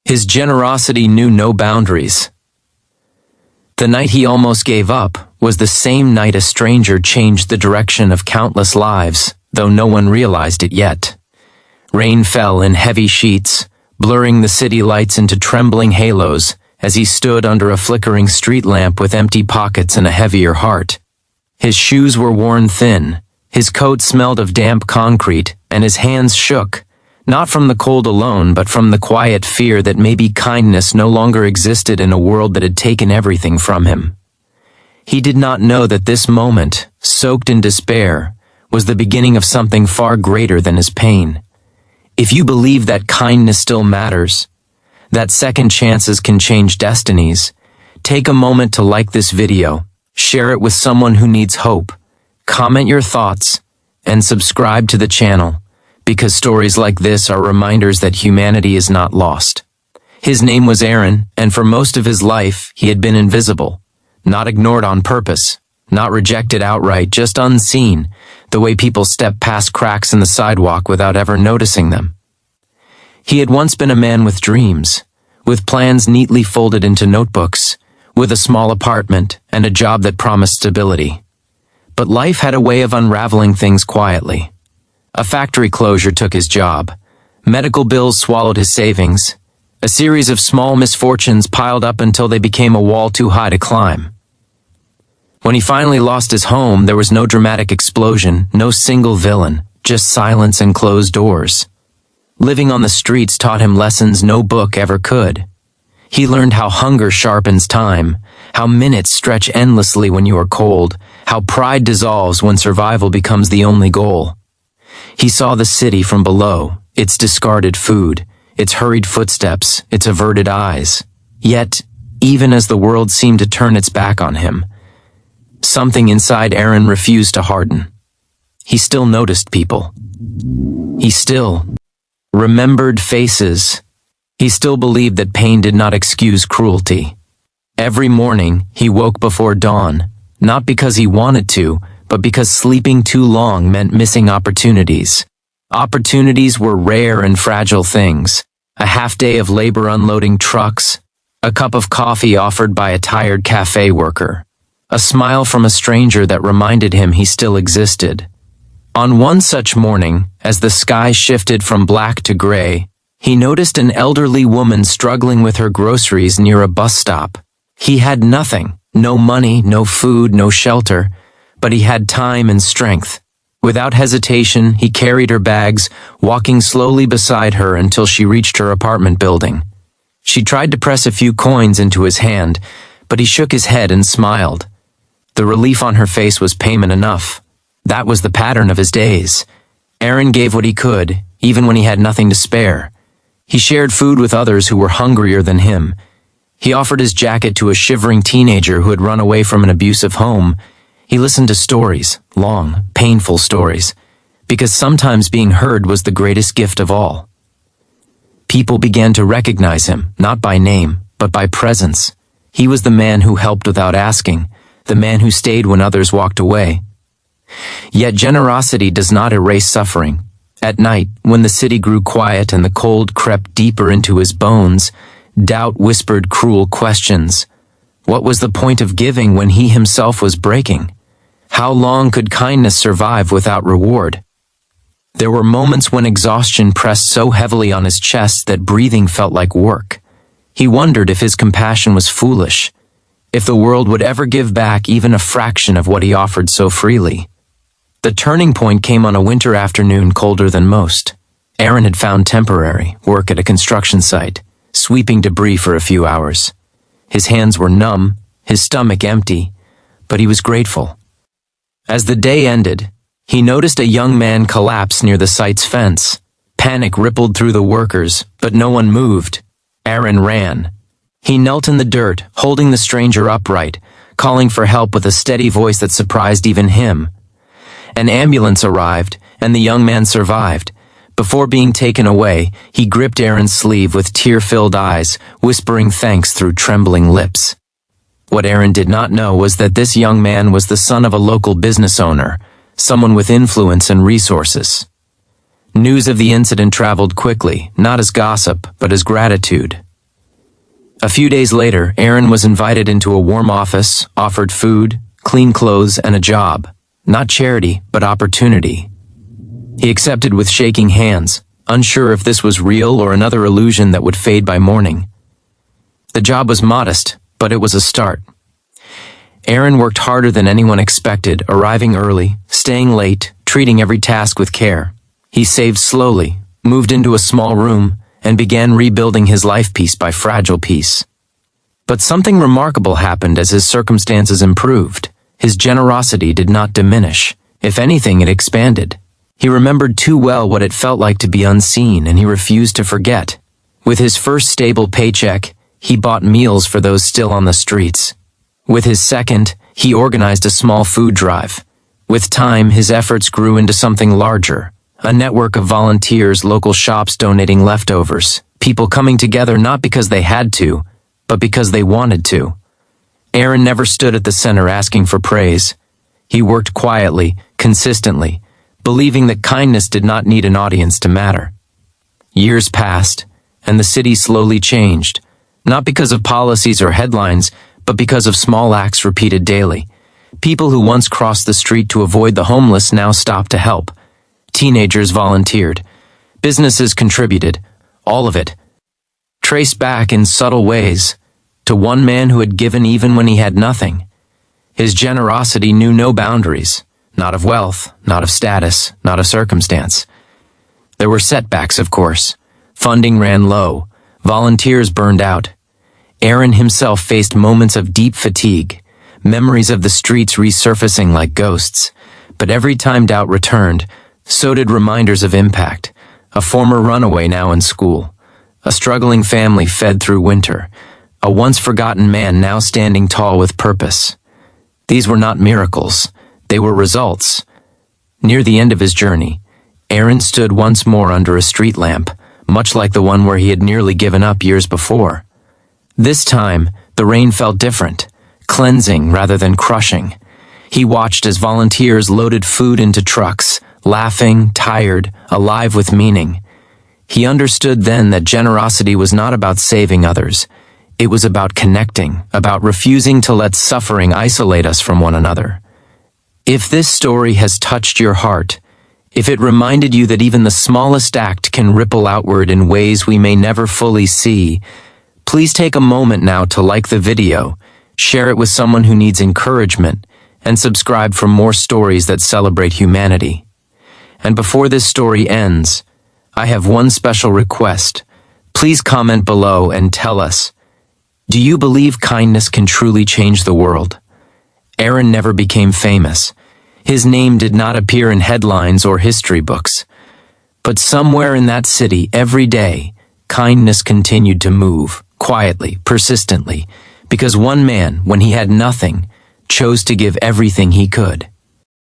His generosity knew no boundaries. The night he almost gave up was the same night a stranger changed the direction of countless lives, though no one realized it yet. Rain fell in heavy sheets, blurring the city lights into trembling halos as he stood under a flickering street lamp with empty pockets and a heavier heart. His shoes were worn thin, his coat smelled of damp concrete, and his hands shook, not from the cold alone, but from the quiet fear that maybe kindness no longer existed in a world that had taken everything from him. He did not know that this moment, soaked in despair, was the beginning of something far greater than his pain. If you believe that kindness still matters, that second chances can change destinies, take a moment to like this video, share it with someone who needs hope, comment your thoughts, and subscribe to the channel, because stories like this are reminders that humanity is not lost. His name was Aaron, and for most of his life, he had been invisible, not ignored on purpose, not rejected outright, just unseen, the way people step past cracks in the sidewalk without ever noticing them. He had once been a man with dreams, with plans neatly folded into notebooks, with a small apartment and a job that promised stability. But life had a way of unraveling things quietly. A factory closure took his job. Medical bills swallowed his savings. A series of small misfortunes piled up until they became a wall too high to climb. When he finally lost his home, there was no dramatic explosion, no single villain, just silence and closed doors. Living on the streets taught him lessons no book ever could. He learned how hunger sharpens time, how minutes stretch endlessly when you are cold, how pride dissolves when survival becomes the only goal. He saw the city from below, its discarded food, its hurried footsteps, its averted eyes. Yet, even as the world seemed to turn its back on him, something inside Aaron refused to harden. He still noticed people. He still remembered faces. He still believed that pain did not excuse cruelty. Every morning, he woke before dawn, not because he wanted to, but because sleeping too long meant missing opportunities. Opportunities were rare and fragile things. A half day of labor unloading trucks, a cup of coffee offered by a tired cafe worker, a smile from a stranger that reminded him he still existed. On one such morning, as the sky shifted from black to gray, he noticed an elderly woman struggling with her groceries near a bus stop. He had nothing, no money, no food, no shelter, but he had time and strength. Without hesitation, he carried her bags, walking slowly beside her until she reached her apartment building. She tried to press a few coins into his hand, but he shook his head and smiled. The relief on her face was payment enough. That was the pattern of his days. Aaron gave what he could, even when he had nothing to spare. He shared food with others who were hungrier than him. He offered his jacket to a shivering teenager who had run away from an abusive home. He listened to stories, long, painful stories, because sometimes being heard was the greatest gift of all. People began to recognize him, not by name, but by presence. He was the man who helped without asking, the man who stayed when others walked away. Yet generosity does not erase suffering. At night, when the city grew quiet and the cold crept deeper into his bones, doubt whispered cruel questions. What was the point of giving when he himself was breaking? How long could kindness survive without reward? There were moments when exhaustion pressed so heavily on his chest that breathing felt like work. He wondered if his compassion was foolish, if the world would ever give back even a fraction of what he offered so freely. The turning point came on a winter afternoon colder than most. Aaron had found temporary work at a construction site, sweeping debris for a few hours. His hands were numb, his stomach empty, but he was grateful. As the day ended, he noticed a young man collapse near the site's fence. Panic rippled through the workers, but no one moved. Aaron ran. He knelt in the dirt, holding the stranger upright, calling for help with a steady voice that surprised even him. An ambulance arrived, and the young man survived. Before being taken away, he gripped Aaron's sleeve with tear-filled eyes, whispering thanks through trembling lips. What Aaron did not know was that this young man was the son of a local business owner, someone with influence and resources. News of the incident traveled quickly, not as gossip, but as gratitude. A few days later, Aaron was invited into a warm office, offered food, clean clothes, and a job. Not charity, but opportunity. He accepted with shaking hands, unsure if this was real or another illusion that would fade by morning. The job was modest, but it was a start. Aaron worked harder than anyone expected, arriving early, staying late, treating every task with care. He saved slowly, moved into a small room, and began rebuilding his life piece by fragile piece. But something remarkable happened as his circumstances improved. His generosity did not diminish. If anything, it expanded. He remembered too well what it felt like to be unseen, and he refused to forget. With his first stable paycheck, he bought meals for those still on the streets. With his second, he organized a small food drive. With time, his efforts grew into something larger. A network of volunteers, local shops donating leftovers, people coming together not because they had to, but because they wanted to. Aaron never stood at the center asking for praise. He worked quietly, consistently, believing that kindness did not need an audience to matter. Years passed, and the city slowly changed, not because of policies or headlines, but because of small acts repeated daily. People who once crossed the street to avoid the homeless now stopped to help. Teenagers volunteered. Businesses contributed. All of it. Traced back in subtle ways to one man who had given even when he had nothing. His generosity knew no boundaries, not of wealth, not of status, not of circumstance. There were setbacks, of course. Funding ran low. Volunteers burned out. Aaron himself faced moments of deep fatigue, memories of the streets resurfacing like ghosts. But every time doubt returned, so did reminders of impact. A former runaway now in school. A struggling family fed through winter. A once-forgotten man now standing tall with purpose. These were not miracles. They were results. Near the end of his journey, Aaron stood once more under a street lamp, much like the one where he had nearly given up years before. This time, the rain felt different, cleansing rather than crushing. He watched as volunteers loaded food into trucks, laughing, tired, alive with meaning. He understood then that generosity was not about saving others. It was about connecting, about refusing to let suffering isolate us from one another. If this story has touched your heart, if it reminded you that even the smallest act can ripple outward in ways we may never fully see, please take a moment now to like the video, share it with someone who needs encouragement, and subscribe for more stories that celebrate humanity. And before this story ends, I have one special request. Please comment below and tell us, do you believe kindness can truly change the world? Aaron never became famous. His name did not appear in headlines or history books. But somewhere in that city, every day, kindness continued to move, quietly, persistently, because one man, when he had nothing, chose to give everything he could.